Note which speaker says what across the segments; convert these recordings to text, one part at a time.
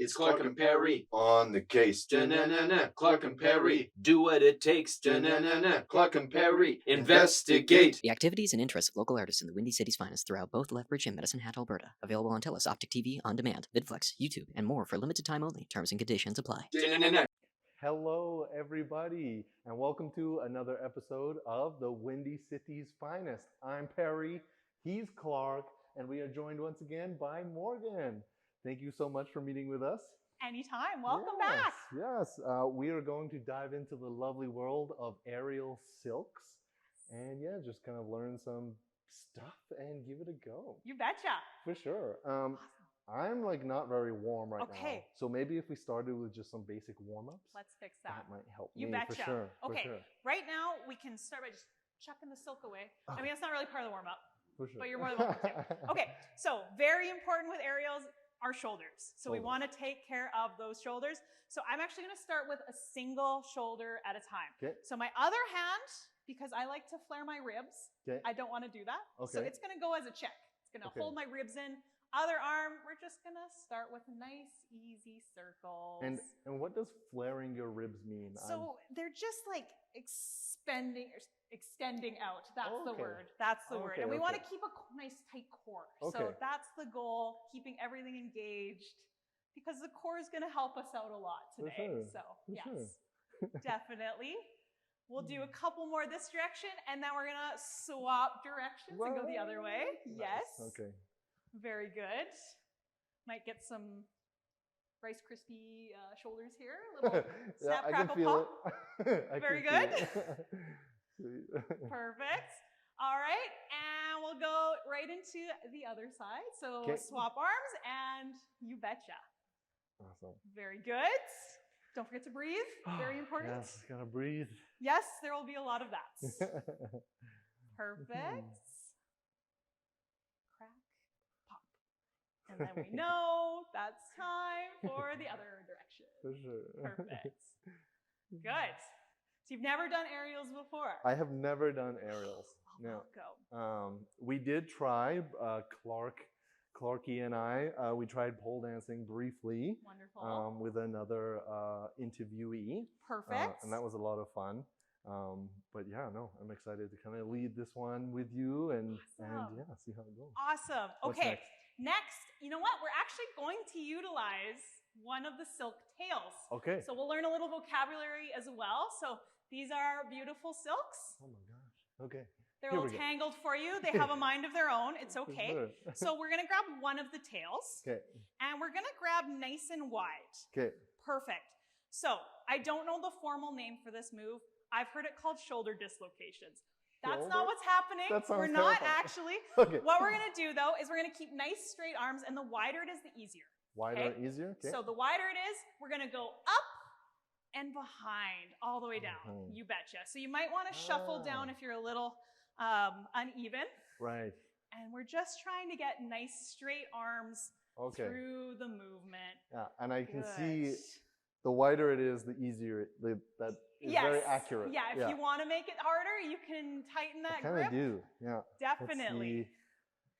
Speaker 1: It's Clark and Perry on the case. Da-na-na-na. Clark and Perry do what it takes. Da-na-na-na. Clark and Perry investigate.
Speaker 2: The activities and interests of local artists in the Windy City's finest throughout both Lethbridge and Medicine Hat, Alberta. Available on TELUS, Optic TV, On Demand, VidFlex, YouTube, and more for limited time only. Terms and conditions apply.
Speaker 1: Da-na-na-na.
Speaker 3: Hello, everybody, and welcome to another episode of the Windy City's finest. I'm Perry, he's Clark, and we are joined once again by Morgan. Thank you so much for meeting with us.
Speaker 4: Anytime. Welcome back.
Speaker 3: Yes, we are going to dive into the lovely world of aerial silks, and yeah, just kind of learn some stuff and give it a go.
Speaker 4: You betcha.
Speaker 3: For sure.
Speaker 4: Awesome.
Speaker 3: I'm like not very warm right now.
Speaker 4: Okay.
Speaker 3: So maybe if we started with just some basic warm-ups.
Speaker 4: Let's fix that.
Speaker 3: That might help
Speaker 4: You
Speaker 3: me
Speaker 4: betcha.
Speaker 3: for sure.
Speaker 4: Okay.
Speaker 3: For sure.
Speaker 4: Right now, we can start by just chucking the silk away. I mean, it's not really part of the warm-up,
Speaker 3: For sure.
Speaker 4: but you're more than welcome to. Okay, so very important with aerials are shoulders. So we want to take care of those shoulders. So I'm actually going to start with a single shoulder at a time.
Speaker 3: Okay.
Speaker 4: So my other hand, because I like to flare my ribs,
Speaker 3: Okay.
Speaker 4: I don't want to do that.
Speaker 3: Okay.
Speaker 4: So it's going to go as a check. It's going to hold my ribs in. Other arm, we're just going to start with nice, easy circles.
Speaker 3: And what does flaring your ribs mean?
Speaker 4: So they're just like extending out. That's the
Speaker 3: Okay.
Speaker 4: word. That's the word. And we want to
Speaker 3: Okay.
Speaker 4: keep a nice tight core.
Speaker 3: Okay.
Speaker 4: So that's the goal, keeping everything engaged, because the core is going to help us out a lot
Speaker 3: For
Speaker 4: today.
Speaker 3: sure.
Speaker 4: So
Speaker 3: For
Speaker 4: yes,
Speaker 3: sure.
Speaker 4: definitely. We'll do a couple more this direction, and then we're going to swap directions and go the other way.
Speaker 3: Nice.
Speaker 4: Yes.
Speaker 3: Okay.
Speaker 4: Very good. Might get some Rice Krispie shoulders here. A little snap,
Speaker 3: I can
Speaker 4: crackle,
Speaker 3: feel
Speaker 4: pop.
Speaker 3: it.
Speaker 4: Very good. Perfect. All right, and we'll go right into the other side. So swap arms, and you betcha.
Speaker 3: Awesome.
Speaker 4: Very good. Don't forget to breathe. Very important.
Speaker 3: Yes, gotta breathe.
Speaker 4: Yes, there will be a lot of that. Perfect. Crack, pop. And then we know that's time for the other direction.
Speaker 3: For sure.
Speaker 4: Perfect. Good. So you've never done aerials before?
Speaker 3: I have never done aerials. No.
Speaker 4: Go.
Speaker 3: We did try, Clarky and I, we tried pole dancing briefly.
Speaker 4: Wonderful.
Speaker 3: With another interviewee.
Speaker 4: Perfect.
Speaker 3: And that was a lot of fun. But yeah, no, I'm excited to kind of lead this one with you and yeah, see how it goes.
Speaker 4: Awesome.
Speaker 3: What's
Speaker 4: Okay. Next, you know what? We're actually going to utilize one of the silk tails.
Speaker 3: Okay.
Speaker 4: So we'll learn a little vocabulary as well. So these are beautiful silks.
Speaker 3: Oh my gosh. Okay.
Speaker 4: They're all tangled for you. They have a mind of their own. It's okay.
Speaker 3: Sure.
Speaker 4: So we're going to grab one of the tails.
Speaker 3: Okay.
Speaker 4: And we're going to grab nice and wide.
Speaker 3: Okay.
Speaker 4: Perfect. So I don't know the formal name for this move. I've heard it called shoulder dislocations. That's not what's happening.
Speaker 3: That sounds
Speaker 4: we're not
Speaker 3: terrifying.
Speaker 4: actually.
Speaker 3: Okay.
Speaker 4: What we're going to do, though, is we're going to keep nice straight arms, and the wider it is, the easier.
Speaker 3: Wider, easier? Okay.
Speaker 4: So the wider it is, we're going to go up and behind, all the way down. You betcha. So you might want to shuffle down if you're a little uneven.
Speaker 3: Right.
Speaker 4: And we're just trying to get nice straight arms through the movement.
Speaker 3: Yeah, and I can see the wider it is, the easier that is very accurate.
Speaker 4: Yeah, if you want to make it harder, you can tighten that grip.
Speaker 3: I kind of do, yeah.
Speaker 4: Definitely.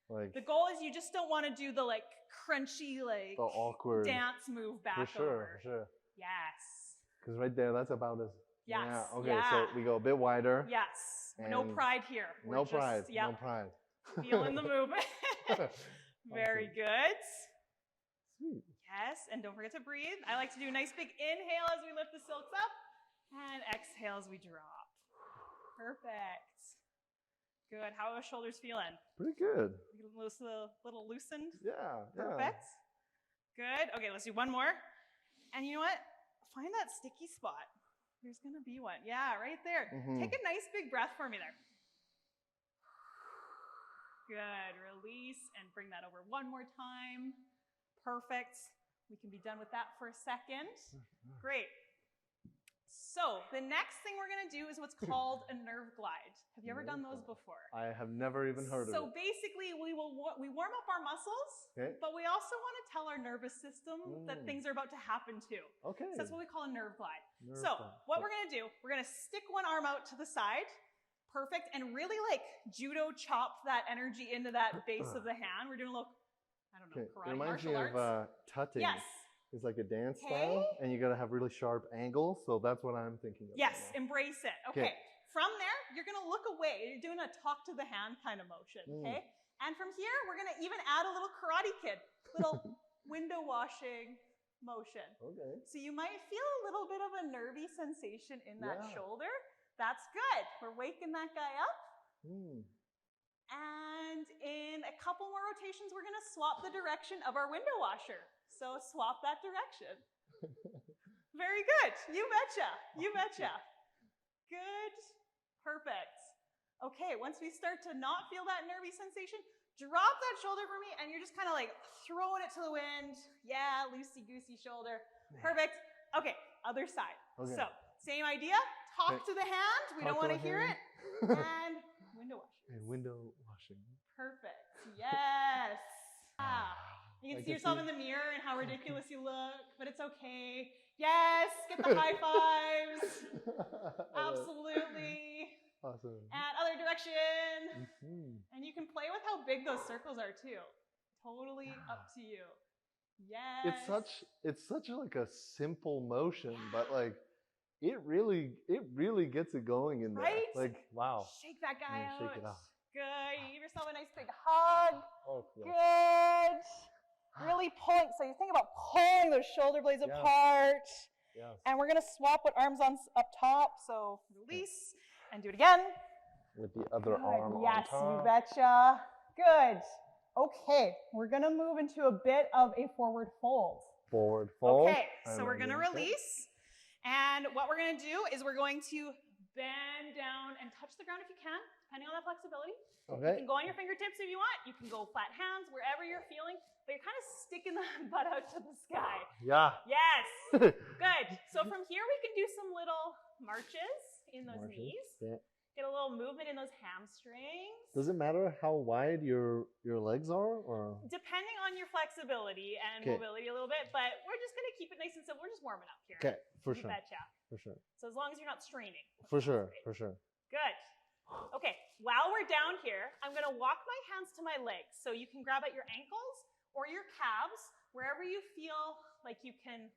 Speaker 3: Like,
Speaker 4: the goal is you just don't want to do the like crunchy, like
Speaker 3: the awkward
Speaker 4: dance move back over.
Speaker 3: For sure.
Speaker 4: Yes.
Speaker 3: Because right there, that's about as.
Speaker 4: Yes.
Speaker 3: Yeah. Okay, so we go a bit wider.
Speaker 4: Yes. No pride here.
Speaker 3: No pride. No pride.
Speaker 4: Feeling the movement. Very good.
Speaker 3: Sweet.
Speaker 4: Yes, and don't forget to breathe. I like to do a nice big inhale as we lift the silks up, and exhale as we drop. Perfect. Good. How are the shoulders feeling?
Speaker 3: Pretty good.
Speaker 4: A little loosened?
Speaker 3: Yeah.
Speaker 4: Perfect. Good. Okay, let's do one more. And you know what? Find that sticky spot. There's going to be one. Yeah, right there. Take a nice big breath for me there. Good. Release and bring that over one more time. Perfect. We can be done with that for a second. Great. So the next thing we're going to do is what's called a nerve glide. Have you ever done those before?
Speaker 3: I have never even heard of it.
Speaker 4: So basically, we warm up our muscles, but we also want to tell our nervous system that things are about to happen too.
Speaker 3: Okay.
Speaker 4: So that's what we call a nerve glide. What we're going to do, we're going to stick one arm out to the side. Perfect. And really like judo chop that energy into that base of the hand. We're doing a little, I don't know, karate,
Speaker 3: It reminds
Speaker 4: martial
Speaker 3: me
Speaker 4: arts.
Speaker 3: of tutting.
Speaker 4: Yes.
Speaker 3: It's like a dance
Speaker 4: Okay.
Speaker 3: style, and you got to have really sharp angles. So that's what I'm thinking of.
Speaker 4: Yes,
Speaker 3: right now.
Speaker 4: embrace it. Okay. From there, you're going to look away. You're doing a talk to the hand kind of motion, okay? And from here, we're going to even add a little Karate Kid, little window washing motion.
Speaker 3: Okay.
Speaker 4: So you might feel a little bit of a nervy sensation in that shoulder. That's good. We're waking that guy up. And in a couple more rotations, we're going to swap the direction of our window washer. So swap that direction. Very good. You betcha. You betcha. Good. Perfect. Okay, once we start to not feel that nervy sensation, drop that shoulder for me, and you're just kind of like throwing it to the wind. Yeah, loosey-goosey shoulder. Perfect. Okay, other side.
Speaker 3: Okay.
Speaker 4: So, same idea. Talk to the hand. We don't want to hear it. And window washing.
Speaker 3: And window washing.
Speaker 4: Perfect. Yes. You can see yourself in the mirror and how ridiculous you look, but it's okay. Yes, get the high fives. Absolutely.
Speaker 3: Awesome.
Speaker 4: And other direction. And you can play with how big those circles are too. Totally up to you. Yes.
Speaker 3: It's such like a simple motion, but like it really gets it going in there.
Speaker 4: Right?
Speaker 3: Like wow.
Speaker 4: Shake that guy out.
Speaker 3: Shake it out.
Speaker 4: Good. You give yourself a nice big hug.
Speaker 3: Oh, yeah.
Speaker 4: Good. Really pulling. So you think about pulling those shoulder blades apart.
Speaker 3: Yes.
Speaker 4: And we're going to swap with arms on up top. So release and do it again.
Speaker 3: With the other arm on
Speaker 4: yes,
Speaker 3: top.
Speaker 4: you betcha. Good. Okay, we're going to move into a bit of a forward fold.
Speaker 3: Forward fold.
Speaker 4: Okay, so we're going to release. And what we're going to do is we're going to bend down and touch the ground if you can, depending on that flexibility.
Speaker 3: Okay.
Speaker 4: You can go on your fingertips if you want. You can go flat hands, wherever you're feeling. But you're kind of sticking the butt out to the sky.
Speaker 3: Yeah.
Speaker 4: Yes. Good. So from here, we can do some little marches in those knees.
Speaker 3: Yeah.
Speaker 4: Get a little movement in those hamstrings.
Speaker 3: Does it matter how wide your legs are, or?
Speaker 4: Depending on your flexibility and mobility a little bit, but we're just going to keep it nice and simple. We're just warming up here.
Speaker 3: Okay, for
Speaker 4: You
Speaker 3: sure.
Speaker 4: betcha.
Speaker 3: For sure.
Speaker 4: So as long as you're not straining.
Speaker 3: For sure. For sure.
Speaker 4: Good. Okay, while we're down here, I'm going to walk my hands to my legs. So you can grab at your ankles or your calves, wherever you feel like you can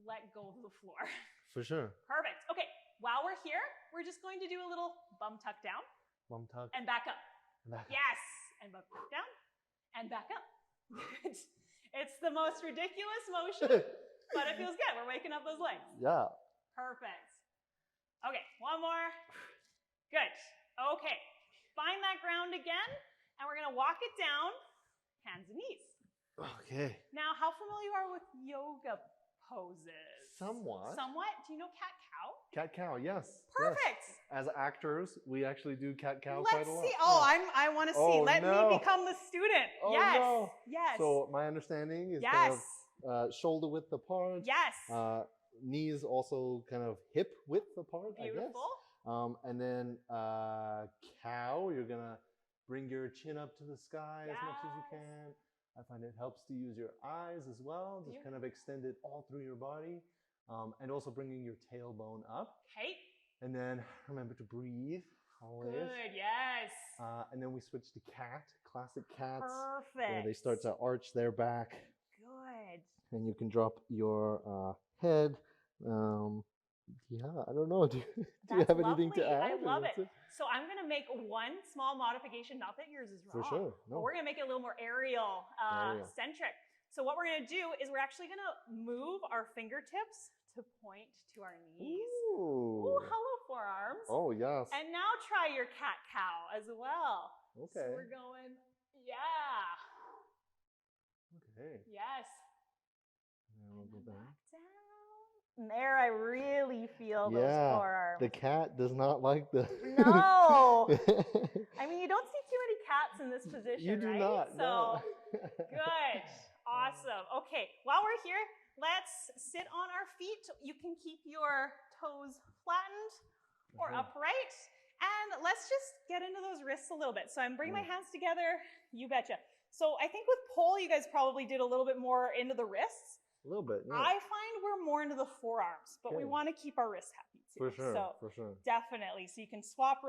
Speaker 4: let go of the floor.
Speaker 3: For sure.
Speaker 4: Perfect. Okay, while we're here, we're just going to do a little bum tuck down.
Speaker 3: Bum tuck.
Speaker 4: And back up.
Speaker 3: Back up.
Speaker 4: Yes. And bum tuck down. And back up. It's the most ridiculous motion, but it feels good. We're waking up those legs.
Speaker 3: Yeah.
Speaker 4: Perfect. Okay, one more. Good. Okay, find that ground again, and we're going to walk it down, hands and knees.
Speaker 3: Okay.
Speaker 4: Now, how familiar you are with yoga poses?
Speaker 3: Somewhat.
Speaker 4: Somewhat? Do you know cat-cow?
Speaker 3: Cat-cow, yes.
Speaker 4: Perfect.
Speaker 3: Yes. As actors, we actually do cat-cow
Speaker 4: Let's
Speaker 3: quite a lot.
Speaker 4: see. Oh, I want to see. Let me become the student.
Speaker 3: Oh,
Speaker 4: yes.
Speaker 3: no.
Speaker 4: Yes.
Speaker 3: So my understanding is kind of shoulder width apart.
Speaker 4: Yes.
Speaker 3: Knees also kind of hip width apart,
Speaker 4: Beautiful.
Speaker 3: I guess. And then cow, you're going to bring your chin up to the sky as much as you can. I find it helps to use your eyes as well. Just kind of extend it all through your body. And also bringing your tailbone up.
Speaker 4: Okay.
Speaker 3: And then remember to breathe always.
Speaker 4: Good, yes.
Speaker 3: And then we switch to cat, classic cats.
Speaker 4: Perfect.
Speaker 3: Where they start to arch their back.
Speaker 4: Good.
Speaker 3: And you can drop your head. Yeah, I don't know. Do you have anything to add?
Speaker 4: I love it. So I'm going to make one small modification, not that yours is wrong.
Speaker 3: For sure. No.
Speaker 4: But we're going to make it a little more aerial centric. So what we're going to do is we're actually going to move our fingertips to point to our knees.
Speaker 3: Ooh.
Speaker 4: Ooh, hello, forearms.
Speaker 3: Oh, yes.
Speaker 4: And now try your cat-cow as well.
Speaker 3: Okay.
Speaker 4: So we're going,
Speaker 3: Okay.
Speaker 4: Yes.
Speaker 3: Now we'll go back.
Speaker 4: Down. There, I really feel those forearms.
Speaker 3: The cat does not like the...
Speaker 4: No. I mean, you don't see too many cats in this position,
Speaker 3: You do
Speaker 4: right?
Speaker 3: not,
Speaker 4: So,
Speaker 3: no.
Speaker 4: good. Awesome. Okay, while we're here, let's sit on our feet. You can keep your toes flattened or upright. And let's just get into those wrists a little bit. So I'm bringing my hands together. You betcha. So I think with pole, you guys probably did a little bit more into the wrists.
Speaker 3: A little bit, yeah.
Speaker 4: I find we're more into the forearms, but we want to keep our wrists happy too.
Speaker 3: For sure,
Speaker 4: So
Speaker 3: for sure.
Speaker 4: definitely. So you can swap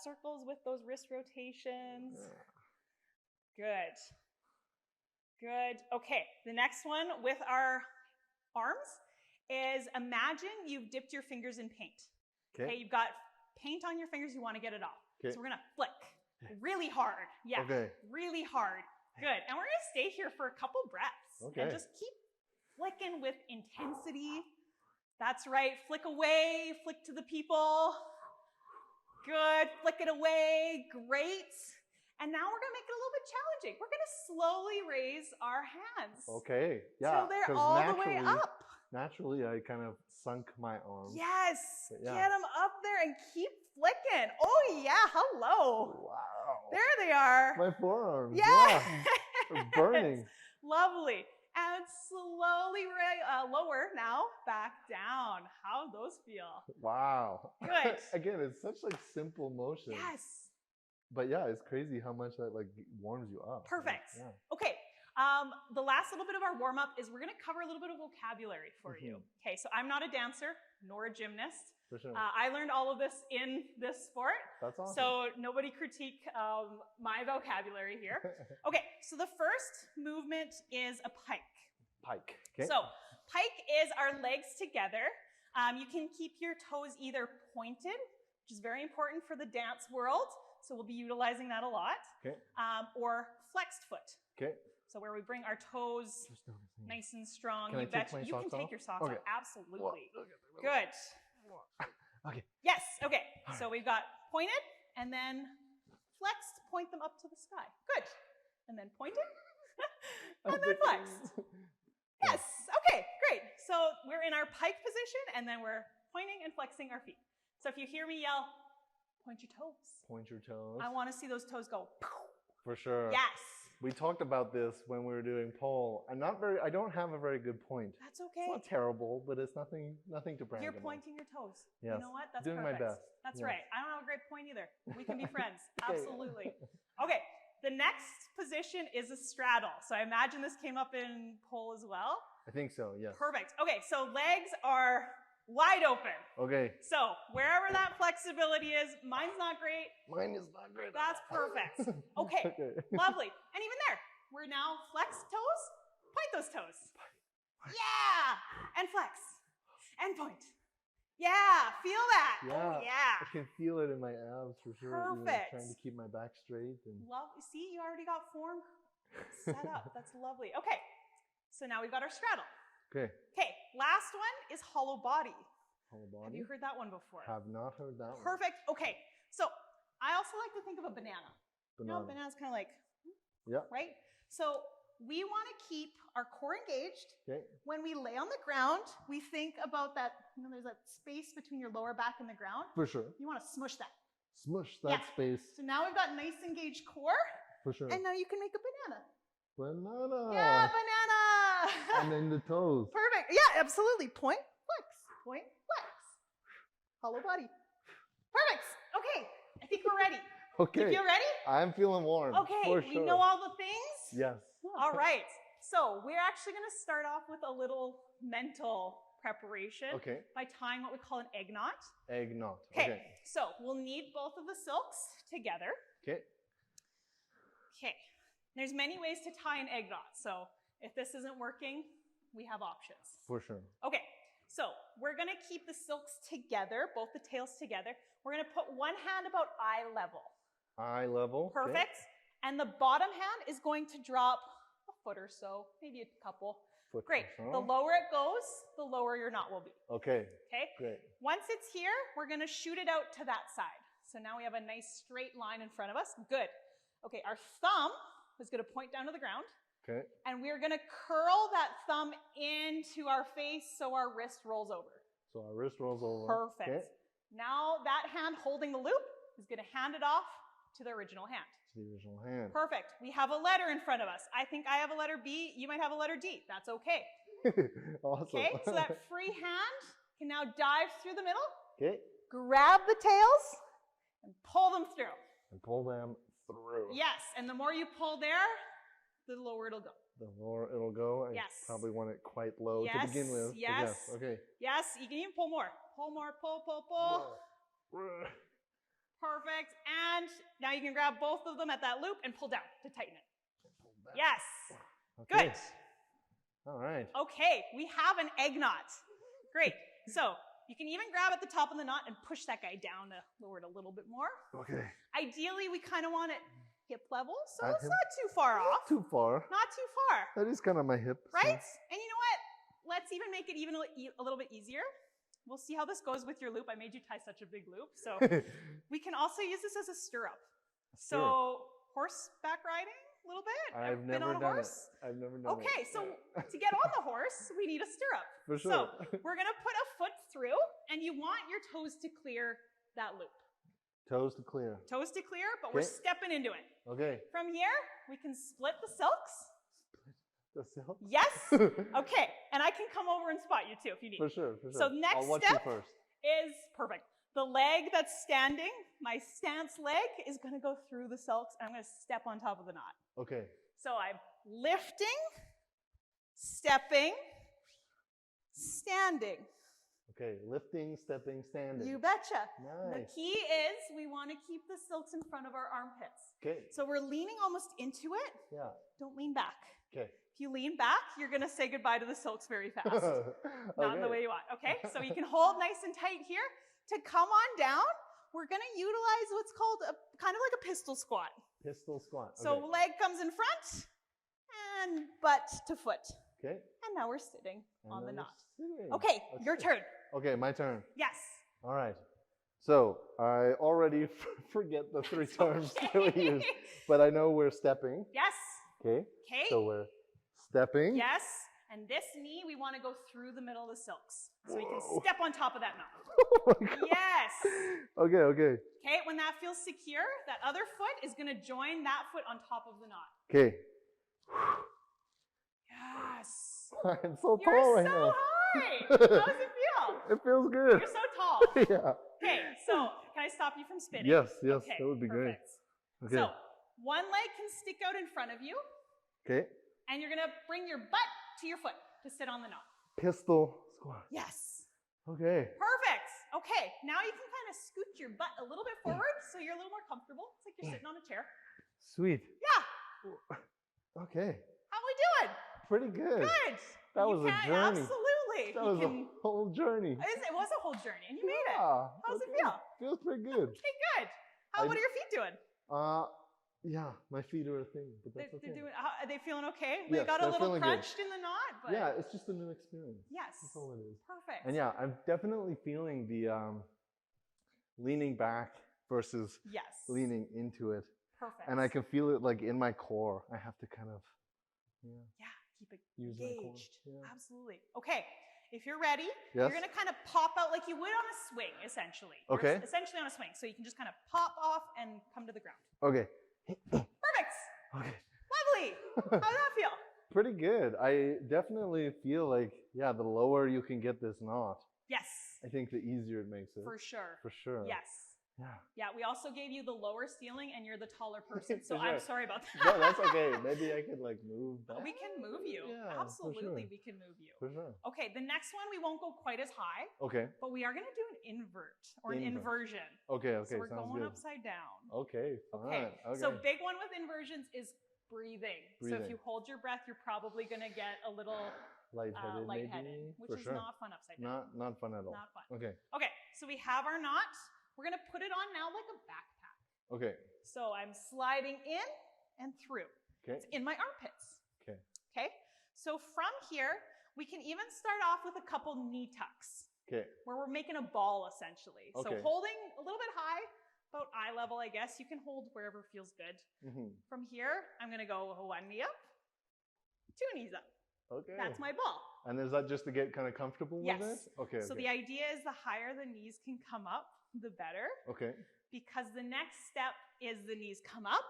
Speaker 4: circles with those wrist rotations. Good. Good. Okay, the next one with our is imagine you've dipped your fingers in paint. Okay, you've got paint on your fingers, you want to get it off.
Speaker 3: Okay.
Speaker 4: So we're going to flick really hard. Yeah,
Speaker 3: Okay.
Speaker 4: really hard. Good. And we're going to stay here for a couple breaths.
Speaker 3: Okay.
Speaker 4: And just keep flicking with intensity. That's right. Flick away, flick to the people. Good. Flick it away. Great. And now we're going to make it a little bit challenging. We're going to slowly raise our hands.
Speaker 3: Okay. Yeah.
Speaker 4: Till they're
Speaker 3: 'cause
Speaker 4: all the way up.
Speaker 3: Naturally, I kind of sunk my arms.
Speaker 4: Yes.
Speaker 3: Yeah.
Speaker 4: Get them up there and keep flicking. Oh, yeah. Hello.
Speaker 3: Wow.
Speaker 4: There they are.
Speaker 3: My forearms.
Speaker 4: Yeah.
Speaker 3: They're burning.
Speaker 4: Lovely. And slowly lower now, back down. How those feel?
Speaker 3: Wow.
Speaker 4: Good.
Speaker 3: Again, it's such like simple motion.
Speaker 4: Yes.
Speaker 3: But yeah, it's crazy how much that like warms you up.
Speaker 4: Perfect.
Speaker 3: Yeah.
Speaker 4: Okay. The last little bit of our warm-up is we're going to cover a little bit of vocabulary for you. Okay, so I'm not a dancer nor a gymnast.
Speaker 3: For sure.
Speaker 4: I learned all of this in this sport.
Speaker 3: That's awesome.
Speaker 4: So nobody critique my vocabulary here. Okay, so the first movement is a pike.
Speaker 3: Pike. Okay.
Speaker 4: So pike is our legs together. You can keep your toes either pointed, which is very important for the dance world. So we'll be utilizing that a lot.
Speaker 3: Okay.
Speaker 4: Or flexed foot.
Speaker 3: Okay.
Speaker 4: So where we bring our toes
Speaker 3: Just noticing.
Speaker 4: nice and strong.
Speaker 3: Can I take my
Speaker 4: you
Speaker 3: socks
Speaker 4: can take
Speaker 3: off?
Speaker 4: your socks
Speaker 3: Okay.
Speaker 4: off. Absolutely.
Speaker 3: Whoa.
Speaker 4: Good.
Speaker 3: Okay.
Speaker 4: Yes. Okay. So we've got pointed and then flexed. Point them up to the sky. Good. And then pointed and then flexed. Yes. Okay. Great. So we're in our pike position and then we're pointing and flexing our feet. So if you hear me yell, point your toes.
Speaker 3: Point your toes.
Speaker 4: I want to see those toes go.
Speaker 3: For sure.
Speaker 4: Yes.
Speaker 3: We talked about this when we were doing pole. I don't have a very good point.
Speaker 4: That's okay.
Speaker 3: It's not terrible, but it's nothing to brag
Speaker 4: You're
Speaker 3: about.
Speaker 4: pointing your toes.
Speaker 3: Yes.
Speaker 4: You know what? That's
Speaker 3: Doing
Speaker 4: perfect.
Speaker 3: my best.
Speaker 4: That's
Speaker 3: Yes.
Speaker 4: right. I don't have a great point either. We can be friends.
Speaker 3: Okay.
Speaker 4: Absolutely. Okay. The next position is a straddle. So I imagine this came up in pole as well.
Speaker 3: I think so, yes.
Speaker 4: Perfect. Okay. So legs are wide open.
Speaker 3: Okay.
Speaker 4: So wherever that flexibility is, mine's not great.
Speaker 3: Mine is not great.
Speaker 4: That's perfect. Okay. Lovely. And even there, we're now flex toes. Point those toes. Yeah. And flex. And point. Yeah. Feel that. Oh, yeah.
Speaker 3: I can feel it in my abs for sure.
Speaker 4: Perfect.
Speaker 3: Trying to keep my back straight. And
Speaker 4: See, you already got form set up. That's lovely. Okay. So now we've got our straddle.
Speaker 3: Okay.
Speaker 4: Okay. Last one is hollow body.
Speaker 3: Hollow body.
Speaker 4: Have you heard that one before?
Speaker 3: Have not heard that one.
Speaker 4: Perfect. Okay. So I also like to think of a banana. You know,
Speaker 3: Banana.
Speaker 4: banana's kind of like,
Speaker 3: Yeah.
Speaker 4: right? So we want to keep our core engaged.
Speaker 3: Okay.
Speaker 4: When we lay on the ground, we think about that, there's that space between your lower back and the ground.
Speaker 3: For sure.
Speaker 4: You want to smush that.
Speaker 3: Smush that space.
Speaker 4: So now we've got nice engaged core,
Speaker 3: For sure.
Speaker 4: and now you can make a banana.
Speaker 3: Banana.
Speaker 4: Yeah, banana.
Speaker 3: And then the toes.
Speaker 4: Perfect. Yeah, absolutely. Point, flex. Point, flex. Hollow body. Perfect. Okay. I think we're ready.
Speaker 3: Okay.
Speaker 4: You feel ready?
Speaker 3: I'm feeling warm.
Speaker 4: Okay.
Speaker 3: For
Speaker 4: We
Speaker 3: sure.
Speaker 4: know all the things?
Speaker 3: Yes.
Speaker 4: All right. So we're actually going to start off with a little mental preparation
Speaker 3: Okay.
Speaker 4: by tying what we call an egg knot.
Speaker 3: Egg knot.
Speaker 4: Okay.
Speaker 3: Okay.
Speaker 4: So we'll need both of the silks together.
Speaker 3: Okay.
Speaker 4: Okay. There's many ways to tie an egg knot. So if this isn't working, we have options.
Speaker 3: For sure.
Speaker 4: Okay. So we're going to keep the silks together, both the tails together. We're going to put one hand about eye level.
Speaker 3: Eye level. Okay.
Speaker 4: Perfect. And the bottom hand is going to drop a foot or so, maybe a couple.
Speaker 3: Foot
Speaker 4: Great.
Speaker 3: or so.
Speaker 4: The lower it goes, the lower your knot will be.
Speaker 3: Okay.
Speaker 4: Okay?
Speaker 3: Great.
Speaker 4: Once it's here, we're going to shoot it out to that side. So now we have a nice straight line in front of us. Good. Okay, our thumb is going to point down to the ground.
Speaker 3: Okay.
Speaker 4: And we're going to curl that thumb into our face so our wrist rolls over.
Speaker 3: So our wrist rolls over.
Speaker 4: Perfect.
Speaker 3: Okay.
Speaker 4: Now that hand holding the loop is going to hand it off to the original hand.
Speaker 3: To the original hand.
Speaker 4: Perfect. We have a letter in front of us. I think I have a letter B. You might have a letter D. That's okay.
Speaker 3: Awesome.
Speaker 4: Okay, so that free hand can now dive through the middle,
Speaker 3: Okay.
Speaker 4: grab the tails, and pull them through.
Speaker 3: And pull them through.
Speaker 4: Yes, and the more you pull there, the lower it'll go.
Speaker 3: The lower it'll go. I
Speaker 4: Yes.
Speaker 3: probably want it quite low
Speaker 4: Yes,
Speaker 3: to begin with. but
Speaker 4: yes.
Speaker 3: Okay.
Speaker 4: Yes, you can even pull more. Pull more, pull, pull, pull. Perfect. And now you can grab both of them at that loop and pull down to tighten it. Yes.
Speaker 3: Okay.
Speaker 4: Good.
Speaker 3: All right.
Speaker 4: Okay, we have an egg knot. Great. So you can even grab at the top of the knot and push that guy down to lower it a little bit more.
Speaker 3: Okay.
Speaker 4: Ideally, we kind of want it hip level, so
Speaker 3: At
Speaker 4: it's
Speaker 3: hip-
Speaker 4: not too far
Speaker 3: Not
Speaker 4: off.
Speaker 3: too far.
Speaker 4: Not too far.
Speaker 3: That is kind of my hip. so-
Speaker 4: Right? And you know what? Let's even make it even a little bit easier. We'll see how this goes with your loop. I made you tie such a big loop. So we can also use this as a stirrup. So horseback riding a little bit?
Speaker 3: I've
Speaker 4: Been
Speaker 3: never
Speaker 4: on a
Speaker 3: done
Speaker 4: horse?
Speaker 3: it. I've never done it.
Speaker 4: Okay, so to get on the horse, we need a stirrup.
Speaker 3: For sure.
Speaker 4: So we're going to put a foot through, and you want your toes to clear that loop.
Speaker 3: Toes to clear.
Speaker 4: Toes to clear, but we're
Speaker 3: Okay.
Speaker 4: stepping into it.
Speaker 3: Okay.
Speaker 4: From here, we can split the silks.
Speaker 3: Does it help?
Speaker 4: Yes? Okay, and I can come over and spot you too if you need.
Speaker 3: For sure. For sure.
Speaker 4: So next
Speaker 3: I'll watch
Speaker 4: step
Speaker 3: you first.
Speaker 4: is perfect. The leg that's standing, my stance leg, is going to go through the silks, and I'm going to step on top of the knot.
Speaker 3: Okay.
Speaker 4: So I'm lifting, stepping, standing.
Speaker 3: Okay. Lifting, stepping, standing.
Speaker 4: You betcha. The
Speaker 3: Nice.
Speaker 4: key is we want to keep the silks in front of our armpits.
Speaker 3: Okay.
Speaker 4: So we're leaning almost into it.
Speaker 3: Yeah.
Speaker 4: Don't lean back.
Speaker 3: Okay.
Speaker 4: If you lean back, you're going to say goodbye to the silks very fast. Not in the
Speaker 3: Okay.
Speaker 4: way you want. Okay, so you can hold nice and tight here. To come on down, we're going to utilize what's called kind of like a pistol squat.
Speaker 3: Pistol squat.
Speaker 4: So
Speaker 3: Okay.
Speaker 4: leg comes in front and butt to foot.
Speaker 3: Okay.
Speaker 4: And now we're sitting
Speaker 3: And
Speaker 4: on the
Speaker 3: then we're
Speaker 4: knot.
Speaker 3: sitting.
Speaker 4: Okay, your turn.
Speaker 3: Okay, my turn.
Speaker 4: Yes.
Speaker 3: All right. So I already forget the three terms that we use, but I know we're stepping.
Speaker 4: Yes.
Speaker 3: Okay.
Speaker 4: Okay.
Speaker 3: So we're stepping.
Speaker 4: Yes. And this knee, we want to go through the middle of the silks. So we can
Speaker 3: Whoa.
Speaker 4: step on top of that knot.
Speaker 3: Oh my God.
Speaker 4: Yes.
Speaker 3: Okay. Okay.
Speaker 4: Okay, when that feels secure, that other foot is going to join that foot on top of the knot.
Speaker 3: Okay.
Speaker 4: Yes.
Speaker 3: I'm so
Speaker 4: You're
Speaker 3: tall right
Speaker 4: so
Speaker 3: now.
Speaker 4: high. How does it feel?
Speaker 3: It feels good.
Speaker 4: You're so tall.
Speaker 3: Yeah.
Speaker 4: Okay, so can I stop you from spinning?
Speaker 3: Yes. Yes.
Speaker 4: Okay,
Speaker 3: That would be great.
Speaker 4: perfect.
Speaker 3: Okay.
Speaker 4: So one leg can stick out in front of you,
Speaker 3: Okay.
Speaker 4: and you're going to bring your butt to your foot to sit on the knot.
Speaker 3: Pistol squat.
Speaker 4: Yes.
Speaker 3: Okay.
Speaker 4: Perfect. Okay, now you can kind of scoot your butt a little bit forward so you're a little more comfortable. It's like you're sitting on a chair.
Speaker 3: Sweet.
Speaker 4: Yeah.
Speaker 3: Okay.
Speaker 4: How we doing?
Speaker 3: Pretty good.
Speaker 4: Good.
Speaker 3: That
Speaker 4: You
Speaker 3: was a
Speaker 4: can-
Speaker 3: journey.
Speaker 4: Absolutely.
Speaker 3: That
Speaker 4: You
Speaker 3: was
Speaker 4: can-
Speaker 3: a whole journey.
Speaker 4: It was a whole journey, and you made it.
Speaker 3: Yeah.
Speaker 4: How's it
Speaker 3: okay.
Speaker 4: feel?
Speaker 3: Feels pretty good.
Speaker 4: Okay, good. What are your feet doing?
Speaker 3: Yeah, my feet are a thing, but that's okay.
Speaker 4: They're doing. Are they feeling okay? We
Speaker 3: Yes,
Speaker 4: got a
Speaker 3: they're
Speaker 4: little
Speaker 3: feeling good.
Speaker 4: crunched in the knot, but
Speaker 3: Yeah, it's just a new experience.
Speaker 4: yes,
Speaker 3: That's all it is.
Speaker 4: perfect.
Speaker 3: And yeah, I'm definitely feeling the leaning back versus
Speaker 4: yes,
Speaker 3: leaning into it.
Speaker 4: perfect.
Speaker 3: And I can feel it like in my core. I have to kind of
Speaker 4: keep it
Speaker 3: use my core.
Speaker 4: engaged.
Speaker 3: Yeah.
Speaker 4: Absolutely. Okay, if you're ready,
Speaker 3: Yes.
Speaker 4: you're gonna kind of pop out like you would on a swing, essentially. You're
Speaker 3: Okay.
Speaker 4: essentially on a swing, so you can just kind of pop off and come to the ground.
Speaker 3: Okay.
Speaker 4: Perfect.
Speaker 3: Okay.
Speaker 4: Lovely. How does that feel?
Speaker 3: Pretty good. I definitely feel like, yeah, the lower you can get this knot,
Speaker 4: Yes,
Speaker 3: I think the easier it makes it.
Speaker 4: for sure.
Speaker 3: For sure.
Speaker 4: Yes.
Speaker 3: Yeah.
Speaker 4: Yeah, we also gave you the lower ceiling and you're the taller person, so
Speaker 3: For
Speaker 4: I'm
Speaker 3: sure.
Speaker 4: sorry about that.
Speaker 3: No, that's okay. Maybe I could like move back.
Speaker 4: We can move you.
Speaker 3: Yeah, for
Speaker 4: Absolutely,
Speaker 3: sure.
Speaker 4: we can move you.
Speaker 3: For sure.
Speaker 4: Okay, the next one we won't go quite as high,
Speaker 3: Okay.
Speaker 4: but we are going to do an invert or an
Speaker 3: Invert.
Speaker 4: inversion.
Speaker 3: Okay. Okay.
Speaker 4: So we're
Speaker 3: Sounds
Speaker 4: going
Speaker 3: good.
Speaker 4: upside down.
Speaker 3: Okay. Fine.
Speaker 4: Okay.
Speaker 3: Okay.
Speaker 4: So big one with inversions is breathing. So if
Speaker 3: Breathing.
Speaker 4: you hold your breath, you're probably going to get a little
Speaker 3: lightheaded,
Speaker 4: lightheaded,
Speaker 3: maybe.
Speaker 4: which
Speaker 3: For
Speaker 4: is
Speaker 3: sure.
Speaker 4: not fun upside down.
Speaker 3: Not fun at all.
Speaker 4: Not fun.
Speaker 3: Okay.
Speaker 4: Okay, so we have our knot. We're going to put it on now like a backpack.
Speaker 3: Okay.
Speaker 4: So I'm sliding in and through.
Speaker 3: Okay.
Speaker 4: It's in my armpits.
Speaker 3: Okay.
Speaker 4: Okay, so from here, we can even start off with a couple knee tucks
Speaker 3: Okay.
Speaker 4: where we're making a ball essentially. So
Speaker 3: Okay.
Speaker 4: holding a little bit high, about eye level, I guess. You can hold wherever feels good.
Speaker 3: Mm-hmm.
Speaker 4: From here, I'm going to go one knee up, two knees up.
Speaker 3: Okay.
Speaker 4: That's my ball.
Speaker 3: And is that just to get kind of comfortable
Speaker 4: Yes.
Speaker 3: with it? Okay.
Speaker 4: So the idea is the higher the knees can come up, the better.
Speaker 3: Okay.
Speaker 4: Because the next step is the knees come up,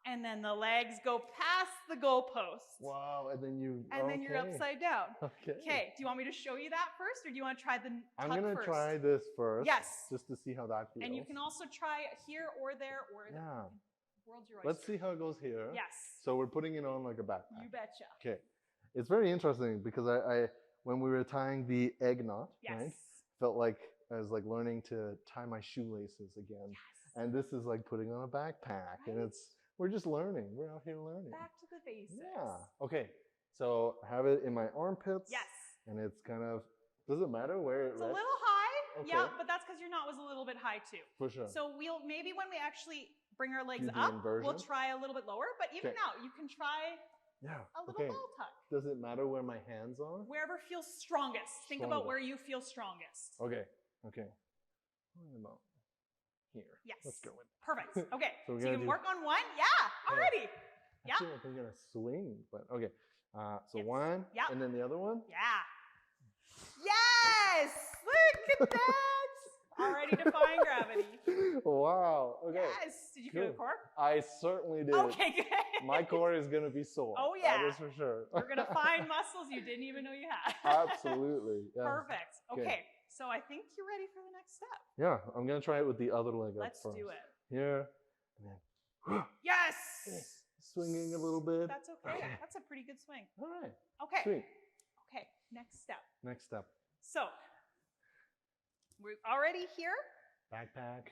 Speaker 4: and then the legs go past the goalpost.
Speaker 3: Wow. And then you.
Speaker 4: And then you're upside down.
Speaker 3: Okay.
Speaker 4: Okay, do you want me to show you that first, or do you want to try the
Speaker 3: I'm
Speaker 4: tuck
Speaker 3: gonna
Speaker 4: first?
Speaker 3: try this first.
Speaker 4: Yes.
Speaker 3: Just to see how that feels.
Speaker 4: And you can also try it here or there or there.
Speaker 3: Yeah.
Speaker 4: World's your oyster.
Speaker 3: Let's see how it goes here.
Speaker 4: Yes.
Speaker 3: So we're putting it on like a backpack.
Speaker 4: You betcha.
Speaker 3: Okay. It's very interesting because I when we were tying the egg knot,
Speaker 4: Yes.
Speaker 3: right, felt like I was like learning to tie my shoelaces again.
Speaker 4: Yes.
Speaker 3: And this is like putting on a backpack, and
Speaker 4: Right.
Speaker 3: we're just learning. We're out here learning.
Speaker 4: Back to the basics.
Speaker 3: Yeah. Okay. So I have it in my armpits.
Speaker 4: Yes.
Speaker 3: And it's kind of Does it matter where it
Speaker 4: It's a
Speaker 3: rests?
Speaker 4: little high.
Speaker 3: Okay.
Speaker 4: Yeah, but that's because your knot was a little bit high too.
Speaker 3: For sure.
Speaker 4: So maybe when we actually bring our legs
Speaker 3: Do the
Speaker 4: up,
Speaker 3: inversion?
Speaker 4: we'll try a little bit lower. But even
Speaker 3: Okay.
Speaker 4: now, you can try
Speaker 3: Yeah.
Speaker 4: a little
Speaker 3: Okay.
Speaker 4: ball tuck.
Speaker 3: Does it matter where my hands are?
Speaker 4: Wherever feels strongest. Think about where you feel strongest.
Speaker 3: Okay. Okay. What about here?
Speaker 4: Yes.
Speaker 3: Let's go with.
Speaker 4: Perfect. Okay.
Speaker 3: So we're
Speaker 4: so you
Speaker 3: gonna
Speaker 4: can
Speaker 3: do-
Speaker 4: work on one. Yeah. Already. Yeah.
Speaker 3: Actually, I think I'm gonna swing, but okay. So
Speaker 4: Yes.
Speaker 3: one,
Speaker 4: Yeah.
Speaker 3: and then the other one.
Speaker 4: Yeah. Yes. Look at that. Already defying gravity.
Speaker 3: Wow. Okay.
Speaker 4: Yes. Did you feel the
Speaker 3: Cool.
Speaker 4: core?
Speaker 3: I certainly did.
Speaker 4: Okay. Good.
Speaker 3: My core is gonna be sore.
Speaker 4: Oh,
Speaker 3: That
Speaker 4: yeah.
Speaker 3: is for sure.
Speaker 4: You're gonna find muscles you didn't even know you had.
Speaker 3: Absolutely. Yeah.
Speaker 4: Perfect.
Speaker 3: Okay.
Speaker 4: Okay. So I think you're ready for the next step.
Speaker 3: Yeah. I'm gonna try it with the other leg up
Speaker 4: Let's
Speaker 3: first.
Speaker 4: do it.
Speaker 3: Here, and then
Speaker 4: Yes.
Speaker 3: swinging a little bit.
Speaker 4: That's okay.
Speaker 3: Okay.
Speaker 4: That's a pretty good swing.
Speaker 3: All right.
Speaker 4: Okay.
Speaker 3: Sweet.
Speaker 4: Okay. Next step.
Speaker 3: Next step.
Speaker 4: So we're already here.
Speaker 3: Backpack.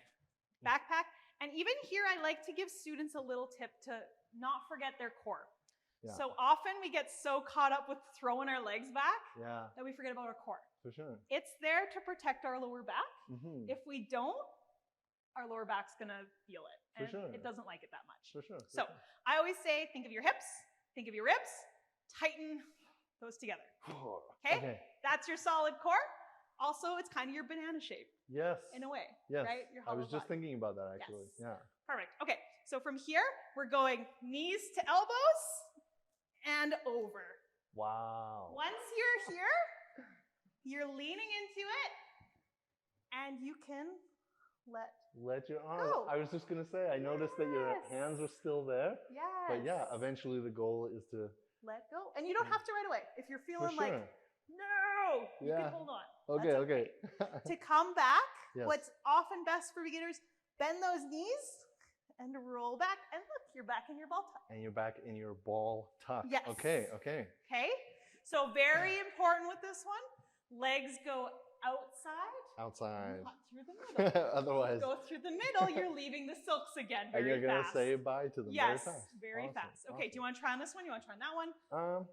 Speaker 4: Backpack. And even here, I like to give students a little tip to not forget their core.
Speaker 3: Yeah.
Speaker 4: So often we get so caught up with throwing our legs back
Speaker 3: Yeah.
Speaker 4: that we forget about our core.
Speaker 3: For sure.
Speaker 4: It's there to protect our lower back.
Speaker 3: Mm-hmm.
Speaker 4: If we don't, our lower back's gonna feel it.
Speaker 3: For
Speaker 4: And
Speaker 3: sure.
Speaker 4: it doesn't like it that much.
Speaker 3: For sure.
Speaker 4: So I always say, think of your hips, think of your ribs, tighten those together. Okay? That's your solid core. Also, it's kind of your banana shape
Speaker 3: Yes.
Speaker 4: in a way,
Speaker 3: Yes.
Speaker 4: right? Your
Speaker 3: I was
Speaker 4: hollow
Speaker 3: just
Speaker 4: body.
Speaker 3: thinking about that actually.
Speaker 4: Yes.
Speaker 3: Yeah.
Speaker 4: Perfect. Okay, so from here, we're going knees to elbows and over.
Speaker 3: Wow.
Speaker 4: Once you're here, you're leaning into it, and you can
Speaker 3: Let your arm.
Speaker 4: Go.
Speaker 3: I was just gonna say. I noticed that your
Speaker 4: Yes.
Speaker 3: hands are still there.
Speaker 4: yes.
Speaker 3: But yeah, eventually the goal is to.
Speaker 4: Let go. And you don't have to right away. If you're
Speaker 3: For
Speaker 4: feeling
Speaker 3: sure.
Speaker 4: like, no, you
Speaker 3: Yeah.
Speaker 4: can hold on.
Speaker 3: Okay.
Speaker 4: That's
Speaker 3: Okay.
Speaker 4: To come back,
Speaker 3: Yes.
Speaker 4: what's often best for beginners, bend those knees and roll back. And look, you're back in your ball tuck.
Speaker 3: And you're back in your ball tuck.
Speaker 4: Yes.
Speaker 3: Okay. Okay.
Speaker 4: Okay? So very important with this one. Legs go outside,
Speaker 3: Outside.
Speaker 4: not through the middle.
Speaker 3: Otherwise.
Speaker 4: Go through the middle, you're leaving the silks again
Speaker 3: And
Speaker 4: very
Speaker 3: you're gonna
Speaker 4: fast.
Speaker 3: say bye to them
Speaker 4: Yes,
Speaker 3: very fast.
Speaker 4: very
Speaker 3: Awesome,
Speaker 4: fast. Okay, do
Speaker 3: awesome.
Speaker 4: you want to try on this one? You want to try on that one?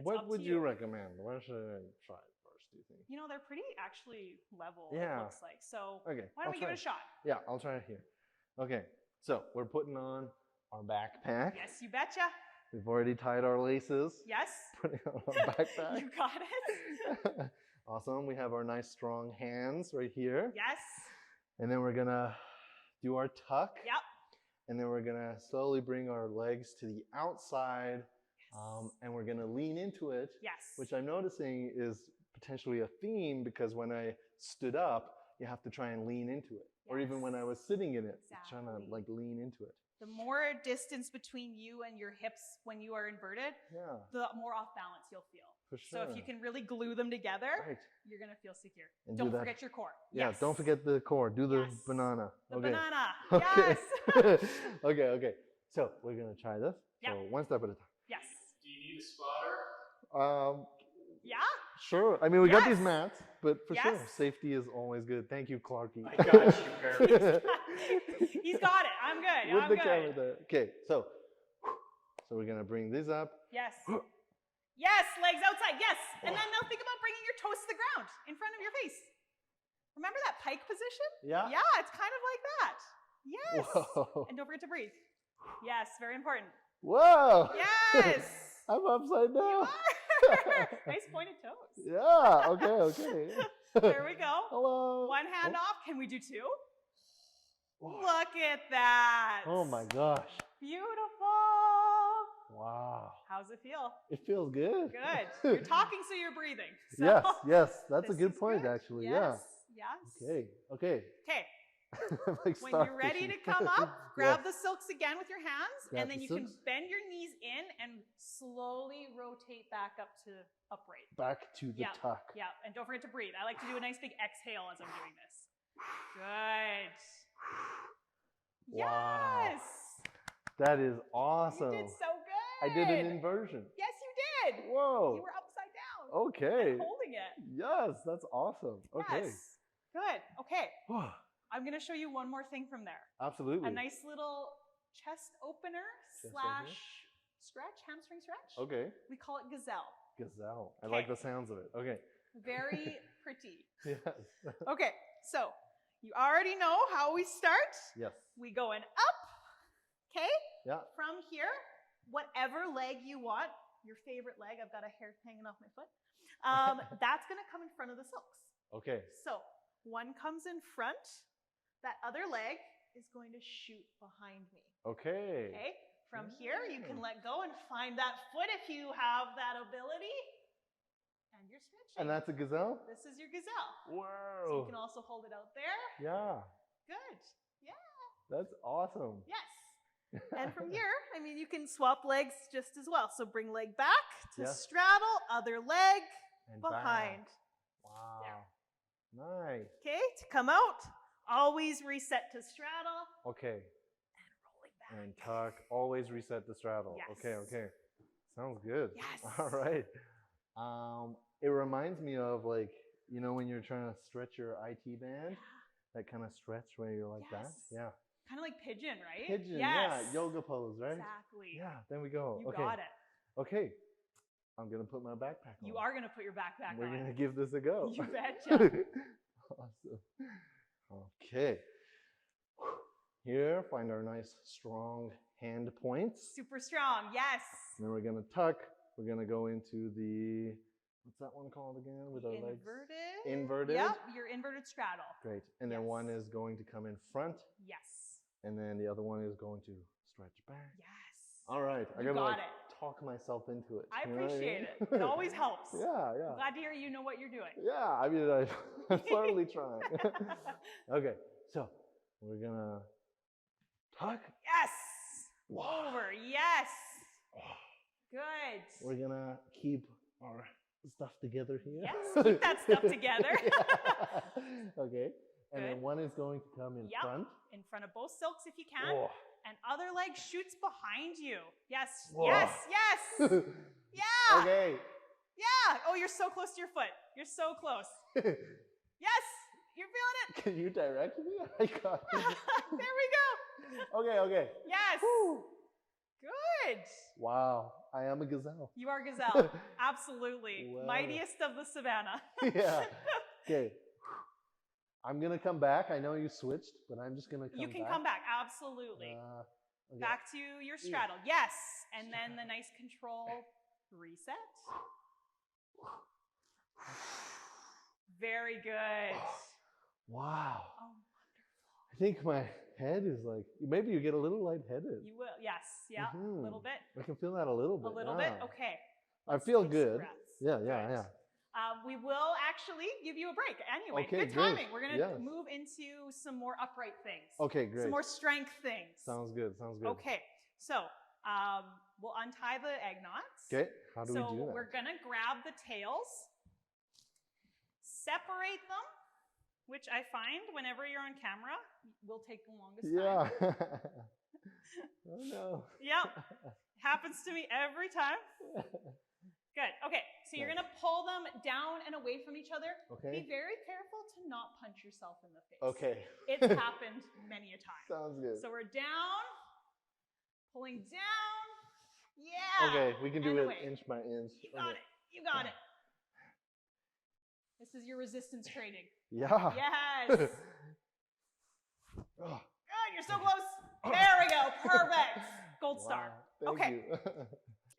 Speaker 3: What
Speaker 4: up
Speaker 3: would
Speaker 4: to
Speaker 3: you
Speaker 4: you.
Speaker 3: recommend? Where should I try first? Do you think?
Speaker 4: You know, they're pretty actually level,
Speaker 3: Yeah.
Speaker 4: it looks like. So
Speaker 3: Okay.
Speaker 4: why don't we give it a shot?
Speaker 3: Yeah, I'll try it here. Okay. So we're putting on our backpack.
Speaker 4: Yes, you betcha.
Speaker 3: We've already tied our laces.
Speaker 4: Yes.
Speaker 3: Putting on our backpack.
Speaker 4: You got it.
Speaker 3: Awesome. We have our nice strong hands right here.
Speaker 4: Yes.
Speaker 3: And then we're gonna do our tuck.
Speaker 4: Yep.
Speaker 3: And then we're gonna slowly bring our legs to the outside. And we're gonna lean into it,
Speaker 4: Yes.
Speaker 3: which I'm noticing is potentially a theme because when I stood up, you have to try and lean into it. Or even when I was sitting in it, trying to
Speaker 4: Exactly.
Speaker 3: like lean into it.
Speaker 4: The more distance between you and your hips when you are inverted,
Speaker 3: Yeah,
Speaker 4: the more off balance you'll feel.
Speaker 3: for sure.
Speaker 4: So if you can really glue them together,
Speaker 3: Right.
Speaker 4: you're going to feel secure.
Speaker 3: And do
Speaker 4: Don't
Speaker 3: that.
Speaker 4: forget your core.
Speaker 3: Yeah,
Speaker 4: Yes.
Speaker 3: don't forget the core. Do the
Speaker 4: Yes.
Speaker 3: banana.
Speaker 4: The
Speaker 3: Okay.
Speaker 4: banana.
Speaker 3: Okay.
Speaker 4: Yes.
Speaker 3: Okay, okay. So we're gonna try this.
Speaker 4: Yeah.
Speaker 3: So one step at a time.
Speaker 4: Yes.
Speaker 1: Do you need a spotter?
Speaker 4: Yeah.
Speaker 3: Sure. I mean, we got these
Speaker 4: Yes.
Speaker 3: mats, but for sure,
Speaker 4: Yes.
Speaker 3: safety is always good. Thank you, Clarky.
Speaker 1: I got you, Perry.
Speaker 4: He's got it. I'm good.
Speaker 3: With
Speaker 4: I'm
Speaker 3: the
Speaker 4: good.
Speaker 3: camera there. Okay, so we're gonna bring these up.
Speaker 4: Yes. Yes. Legs outside. Yes. And then now think about bringing your toes to the ground in front of your face. Remember that pike position?
Speaker 3: Yeah.
Speaker 4: Yeah. It's kind of like that. Yes.
Speaker 3: Whoa.
Speaker 4: And don't forget to breathe. Yes. Very important.
Speaker 3: Whoa.
Speaker 4: Yes.
Speaker 3: I'm upside
Speaker 4: You
Speaker 3: down.
Speaker 4: are. Nice pointed toes.
Speaker 3: Yeah. Okay. Okay.
Speaker 4: There we go.
Speaker 3: Hello.
Speaker 4: One hand
Speaker 3: Oh.
Speaker 4: off. Can we do two?
Speaker 3: Whoa.
Speaker 4: Look at that.
Speaker 3: Oh my gosh.
Speaker 4: Beautiful.
Speaker 3: Wow.
Speaker 4: How's it feel?
Speaker 3: It feels good.
Speaker 4: Good. You're talking, so you're breathing. So
Speaker 3: Yes. Yes. That's a
Speaker 4: this
Speaker 3: good
Speaker 4: is
Speaker 3: point,
Speaker 4: good.
Speaker 3: actually.
Speaker 4: Yes. Yes.
Speaker 3: Yeah. Okay. Okay.
Speaker 4: Okay.
Speaker 3: I'm like
Speaker 4: When you're ready to
Speaker 3: starfishing.
Speaker 4: come up, grab
Speaker 3: Yes.
Speaker 4: the silks again with your hands,
Speaker 3: Grab
Speaker 4: and then
Speaker 3: the
Speaker 4: you can
Speaker 3: silks.
Speaker 4: bend your knees in and slowly rotate back up to upright.
Speaker 3: Back to the
Speaker 4: Yeah.
Speaker 3: tuck.
Speaker 4: Yeah, and don't forget to breathe. I like to do a nice big exhale as I'm doing this. Good.
Speaker 3: Wow.
Speaker 4: Yes.
Speaker 3: That is awesome.
Speaker 4: You did so good.
Speaker 3: I did an inversion.
Speaker 4: Yes, you did.
Speaker 3: Whoa.
Speaker 4: You were upside down.
Speaker 3: Okay.
Speaker 4: And holding it.
Speaker 3: Yes, that's awesome. Okay.
Speaker 4: Yes. Good. Okay. I'm going to show you one more thing from there.
Speaker 3: Absolutely.
Speaker 4: A nice little chest opener
Speaker 3: Chest
Speaker 4: slash stretch, hamstring stretch.
Speaker 3: Okay.
Speaker 4: We call it gazelle.
Speaker 3: Gazelle. I like
Speaker 4: Okay.
Speaker 3: the sounds of it. Okay.
Speaker 4: Very pretty.
Speaker 3: Yes.
Speaker 4: Okay, so you already know how we start.
Speaker 3: Yes.
Speaker 4: We going up, okay?
Speaker 3: Yeah.
Speaker 4: From here, whatever leg you want, your favorite leg, I've got a hair hanging off my foot, that's going to come in front of the silks.
Speaker 3: Okay.
Speaker 4: So one comes in front, that other leg is going to shoot behind me.
Speaker 3: Okay.
Speaker 4: Okay, from here you can let go and find that foot if you have that ability. And you're switching.
Speaker 3: And that's a gazelle?
Speaker 4: This is your gazelle.
Speaker 3: Wow.
Speaker 4: So you can also hold it out there.
Speaker 3: Yeah.
Speaker 4: Good. Yeah.
Speaker 3: That's awesome.
Speaker 4: Yes. And from here, I mean, you can swap legs just as well. So bring leg back to
Speaker 3: Yes.
Speaker 4: straddle, other leg
Speaker 3: And
Speaker 4: behind.
Speaker 3: back. Wow. Nice.
Speaker 4: Okay, to come out, always reset to straddle
Speaker 3: Okay.
Speaker 4: and rolling back.
Speaker 3: And tuck. Always reset the straddle.
Speaker 4: Yes.
Speaker 3: Okay, okay. Sounds good.
Speaker 4: Yes.
Speaker 3: All right. It reminds me of, like, you know, when you're trying to stretch your IT band, that kind of stretch where you're like that.
Speaker 4: Yes.
Speaker 3: Yeah.
Speaker 4: Kind of like pigeon, right?
Speaker 3: Pigeon.
Speaker 4: Yes.
Speaker 3: Yeah. Yoga pose, right?
Speaker 4: Exactly.
Speaker 3: Yeah. There we go.
Speaker 4: You
Speaker 3: okay.
Speaker 4: got it.
Speaker 3: Okay. I'm gonna put my backpack on.
Speaker 4: You are going to put your backpack
Speaker 3: We're
Speaker 4: on.
Speaker 3: gonna give this a go.
Speaker 4: You betcha.
Speaker 3: Awesome. Okay. Here, find our nice strong hand points.
Speaker 4: Super strong. Yes.
Speaker 3: And then we're gonna tuck. We're gonna go into the, what's that one called again? With our legs
Speaker 4: Inverted.
Speaker 3: inverted.
Speaker 4: Yep, your inverted straddle.
Speaker 3: Great. And then
Speaker 4: Yes.
Speaker 3: one is going to come in front,
Speaker 4: Yes.
Speaker 3: and then the other one is going to stretch back.
Speaker 4: Yes.
Speaker 3: All right. I
Speaker 4: You
Speaker 3: gotta
Speaker 4: got
Speaker 3: like
Speaker 4: it.
Speaker 3: talk myself into it.
Speaker 4: I
Speaker 3: you know what
Speaker 4: appreciate
Speaker 3: mean?
Speaker 4: it. It always helps.
Speaker 3: Yeah, yeah.
Speaker 4: Glad to hear you know what you're doing.
Speaker 3: Yeah, I mean, I'm totally trying. Okay, so we're gonna tuck.
Speaker 4: Yes.
Speaker 3: Wow.
Speaker 4: Over. Yes. Good.
Speaker 3: We're gonna keep our stuff together here.
Speaker 4: Yes, keep that stuff together.
Speaker 3: Yeah. Okay, and then
Speaker 4: Good.
Speaker 3: one is going to come in
Speaker 4: Yep.
Speaker 3: front.
Speaker 4: In front of both silks if you can.
Speaker 3: Oh.
Speaker 4: And other leg shoots behind you. Yes.
Speaker 3: Whoa.
Speaker 4: Yes. Yes. Yeah.
Speaker 3: Okay.
Speaker 4: Yeah. Oh, you're so close to your foot. You're so close. Yes. You're feeling it.
Speaker 3: Can you direct me? I got it.
Speaker 4: There we go.
Speaker 3: Okay, okay.
Speaker 4: Yes.
Speaker 3: Whew.
Speaker 4: Good.
Speaker 3: Wow, I am a gazelle.
Speaker 4: You are gazelle. Absolutely.
Speaker 3: Wow.
Speaker 4: Mightiest of the savannah.
Speaker 3: Yeah. Okay. I'm gonna come back. I know you switched, but I'm just gonna come
Speaker 4: You can
Speaker 3: back.
Speaker 4: come back. Absolutely.
Speaker 3: Okay.
Speaker 4: Back to your straddle. Yes. And then the nice control reset. Very good.
Speaker 3: Wow.
Speaker 4: Oh,
Speaker 3: I think my head is like, maybe you get a little lightheaded.
Speaker 4: you will. Yes. Yeah. A
Speaker 3: Mhm.
Speaker 4: little bit.
Speaker 3: I can feel that a little bit.
Speaker 4: A little bit.
Speaker 3: yeah.
Speaker 4: Okay.
Speaker 3: I
Speaker 4: Let's
Speaker 3: feel
Speaker 4: take some
Speaker 3: good.
Speaker 4: breaths.
Speaker 3: Yeah, yeah,
Speaker 4: Good.
Speaker 3: yeah.
Speaker 4: We will actually give you a break anyway.
Speaker 3: Okay,
Speaker 4: Good
Speaker 3: great.
Speaker 4: timing. We're going to
Speaker 3: Yes.
Speaker 4: move into some more upright things.
Speaker 3: Okay, great.
Speaker 4: Some more strength things.
Speaker 3: Sounds good. Sounds good.
Speaker 4: Okay. So we'll untie the egg knots.
Speaker 3: Okay. How do
Speaker 4: So
Speaker 3: we do that?
Speaker 4: we're going to grab the tails, separate them, which I find whenever you're on camera will take the longest time.
Speaker 3: Yeah. Oh no.
Speaker 4: Yep. Happens to me every time. Good. Okay. So you're
Speaker 3: Nice.
Speaker 4: going to pull them down and away from each other.
Speaker 3: Okay.
Speaker 4: Be very careful to not punch yourself in the face.
Speaker 3: Okay.
Speaker 4: It's happened many a time.
Speaker 3: Sounds good.
Speaker 4: So we're down, pulling down. Yeah.
Speaker 3: Okay, we can do
Speaker 4: and
Speaker 3: it
Speaker 4: away.
Speaker 3: inch by inch.
Speaker 4: You got
Speaker 3: Okay.
Speaker 4: it. You got it. This is your resistance training.
Speaker 3: Yeah.
Speaker 4: Yes.
Speaker 3: Oh,
Speaker 4: Good. You're so close. There we go. Perfect. Gold star.
Speaker 3: wow. Thank
Speaker 4: Okay.
Speaker 3: you.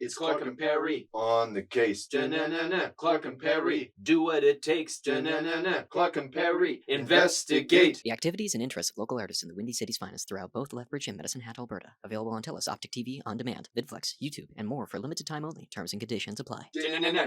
Speaker 1: It's Clark and Perry on the case. Da-na-na-na. Clark and Perry do what it takes. Da-na-na-na. Clark and Perry investigate.
Speaker 2: The activities and interests of local artists in the Windy City's finest throughout both Lethbridge and Medicine Hat, Alberta. Available on TELUS, Optic TV, On Demand, VidFlex, YouTube, and more for limited time only. Terms and conditions apply.
Speaker 1: Da-na-na-na.